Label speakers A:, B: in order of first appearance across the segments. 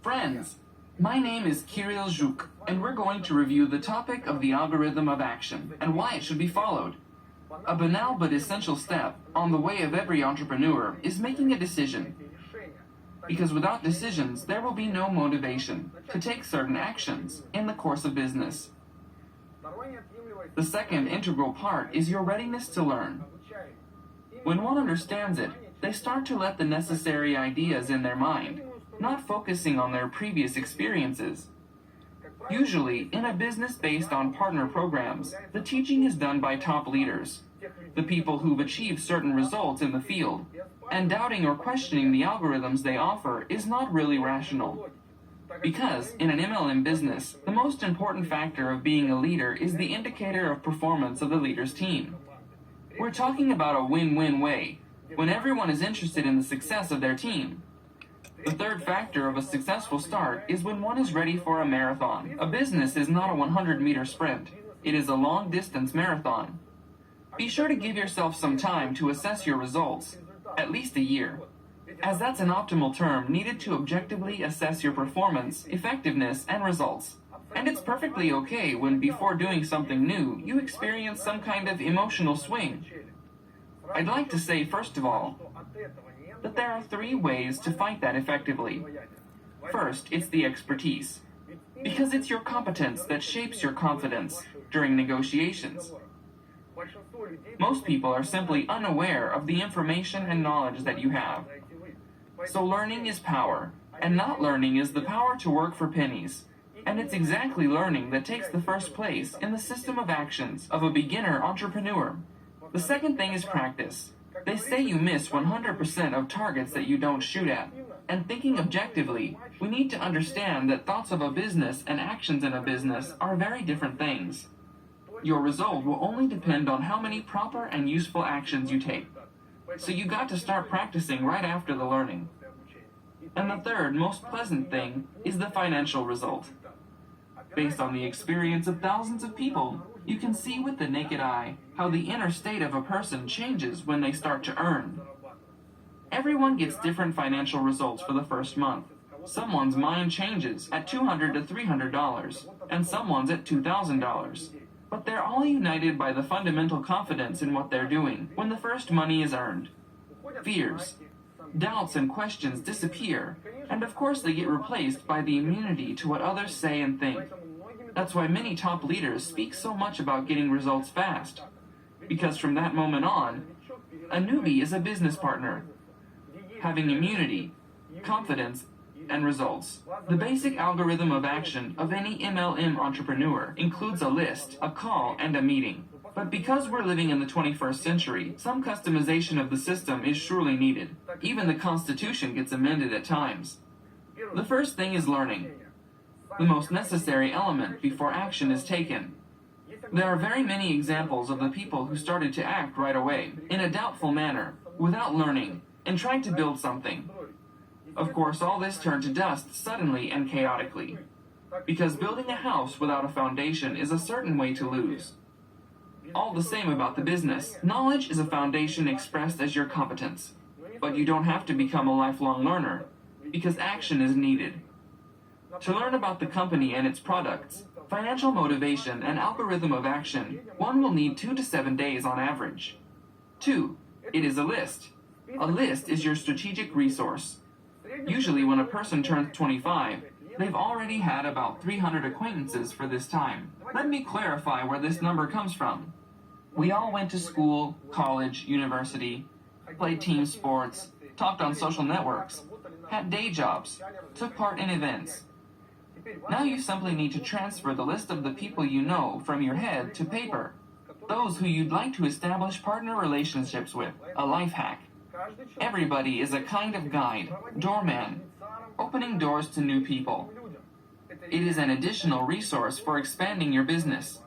A: Friends, my name is Kirill Zhuk, and we're going to review the topic of the algorithm of action and why it should be followed. A banal but essential step on the way of every entrepreneur is making a decision. Because without decisions, there will be no motivation to take certain actions in the course of business. The second integral part is your readiness to learn. When one understands it, they start to let the necessary ideas in their mind, not focusing on their previous experiences. Usually, in a business based on partner programs, the teaching is done by top leaders, the people who've achieved certain results in the field, and doubting or questioning the algorithms they offer is not really rational. Because, in an MLM business, the most important factor of being a leader is the indicator of performance of the leader's team. We're talking about a win-win way, when everyone is interested in the success of their team. The third factor of a successful start is when one is ready for a marathon. A business is not a 100-meter sprint. It is a long-distance marathon. Be sure to give yourself some time to assess your results, at least a year, as that's an optimal term needed to objectively assess your performance, effectiveness, and results. And it's perfectly okay when before doing something new, you experience some kind of emotional swing. I'd like to say, first of all, that there are 3 ways to fight that effectively. First, it's the expertise, because it's your competence that shapes your confidence during negotiations. Most people are simply unaware of the information and knowledge that you have. So learning is power, and not learning is the power to work for pennies. And it's exactly learning that takes the first place in the system of actions of a beginner entrepreneur. The second thing is practice. They say you miss 100% of targets that you don't shoot at. And thinking objectively, we need to understand that thoughts of a business and actions in a business are very different things. Your result will only depend on how many proper and useful actions you take. So you got to start practicing right after the learning. And the third, most pleasant thing is the financial result. Based on the experience of thousands of people, you can see with the naked eye how the inner state of a person changes when they start to earn. Everyone gets different financial results for the first month. Someone's mind changes at $200 to $300, and someone's at $2,000. But they're all united by the fundamental confidence in what they're doing when the first money is earned. Fears, doubts, and questions disappear, and of course they get replaced by the immunity to what others say and think. That's why many top leaders speak so much about getting results fast. Because from that moment on, a newbie is a business partner, having immunity, confidence, and results. The basic algorithm of action of any MLM entrepreneur includes a list, a call, and a meeting. But because we're living in the 21st century, some customization of the system is surely needed. Even the Constitution gets amended at times. The first thing is learning, the most necessary element before action is taken. There are very many examples of the people who started to act right away, in a doubtful manner, without learning, and tried to build something. Of course, all this turned to dust suddenly and chaotically, because building a house without a foundation is a certain way to lose. All the same about the business. Knowledge is a foundation expressed as your competence, but you don't have to become a lifelong learner, because action is needed. To learn about the company and its products, financial motivation, and algorithm of action, one will need 2 to 7 days on average. 2. It is a list. A list is your strategic resource. Usually when a person turns 25, they've already had about 300 acquaintances for this time. Let me clarify where this number comes from. We all went to school, college, university, played team sports, talked on social networks, had day jobs, took part in events. Now you simply need to transfer the list of the people you know from your head to paper. Those who you'd like to establish partner relationships with. A life hack. Everybody is a kind of guide, doorman, opening doors to new people. It is an additional resource for expanding your business.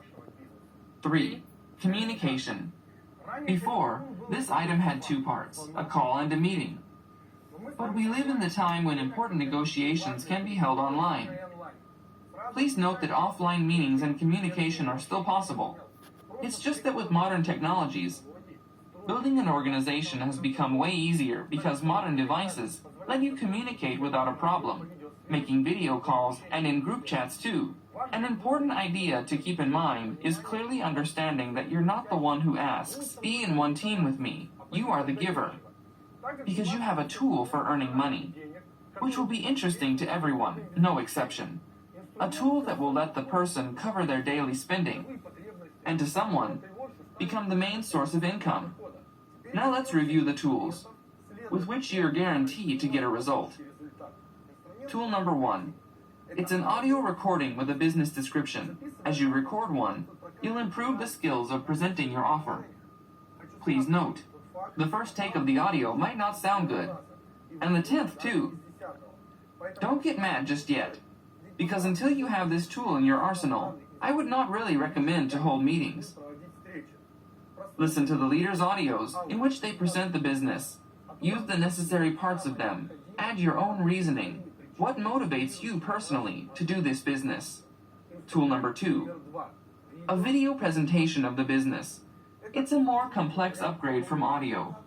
A: 3. Communication. Before, this item had 2 parts, a call and a meeting. But we live in the time when important negotiations can be held online. Please note that offline meetings and communication are still possible. It's just that with modern technologies, building an organization has become way easier because modern devices let you communicate without a problem. making video calls, and in group chats too. An important idea to keep in mind is clearly understanding that you're not the one who asks, "Be in one team with me." You are the giver. Because you have a tool for earning money, which will be interesting to everyone, no exception. A tool that will let the person cover their daily spending, and to someone, become the main source of income. Now let's review the tools, with which you're guaranteed to get a result. Tool number 1. It's an audio recording with a business description. As you record one, you'll improve the skills of presenting your offer. Please note, the first take of the audio might not sound good, and the 10th too. Don't get mad just yet, because until you have this tool in your arsenal, I would not really recommend to hold meetings. Listen to the leaders' audios in which they present the business. Use the necessary parts of them. Add your own reasoning. What motivates you personally to do this business? Tool number 2. A video presentation of the business. It's a more complex upgrade from audio,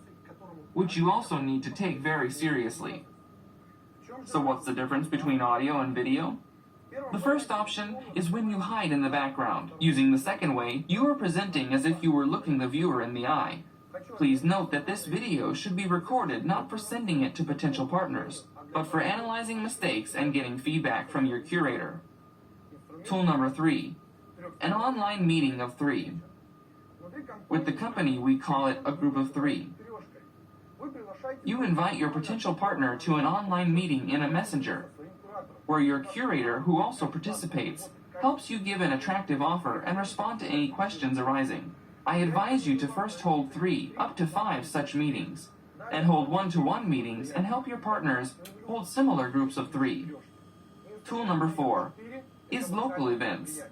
A: which you also need to take very seriously. So what's the difference between audio and video? The first option is when you hide in the background. Using the second way, you are presenting as if you were looking the viewer in the eye. Please note that this video should be recorded not for sending it to potential partners, but for analyzing mistakes and getting feedback from your curator. Tool number 3. An online meeting of 3. With the company, we call it a group of 3. You invite your potential partner to an online meeting in a messenger, where your curator, who also participates, helps you give an attractive offer and respond to any questions arising. I advise you to first hold 3 up to 5 such meetings, and hold one-to-one meetings and help your partners hold similar groups of 3. Tool number 4 is local events.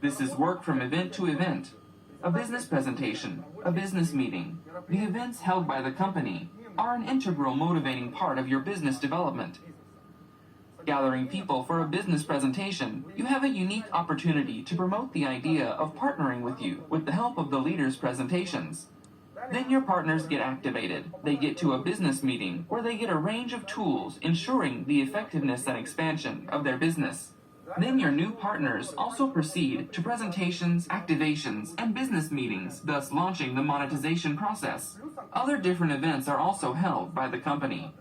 A: This is work from event to event. A business presentation, a business meeting. The events held by the company are an integral motivating part of your business development. Gathering people for a business presentation, you have a unique opportunity to promote the idea of partnering with you with the help of the leaders' presentations. Then your partners get activated. They get to a business meeting where they get a range of tools ensuring the effectiveness and expansion of their business. Then your new partners also proceed to presentations, activations, and business meetings, thus launching the monetization process. Other different events are also held by the company.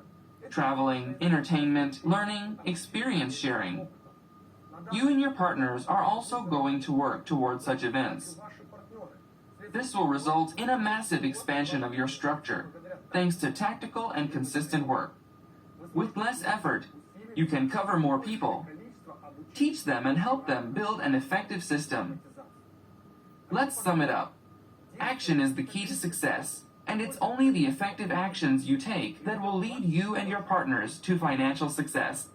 A: Traveling, entertainment, learning, experience sharing. You and your partners are also going to work towards such events. This will result in a massive expansion of your structure, thanks to tactical and consistent work. With less effort, you can cover more people, teach them and help them build an effective system. Let's sum it up. Action is the key to success, and it's only the effective actions you take that will lead you and your partners to financial success.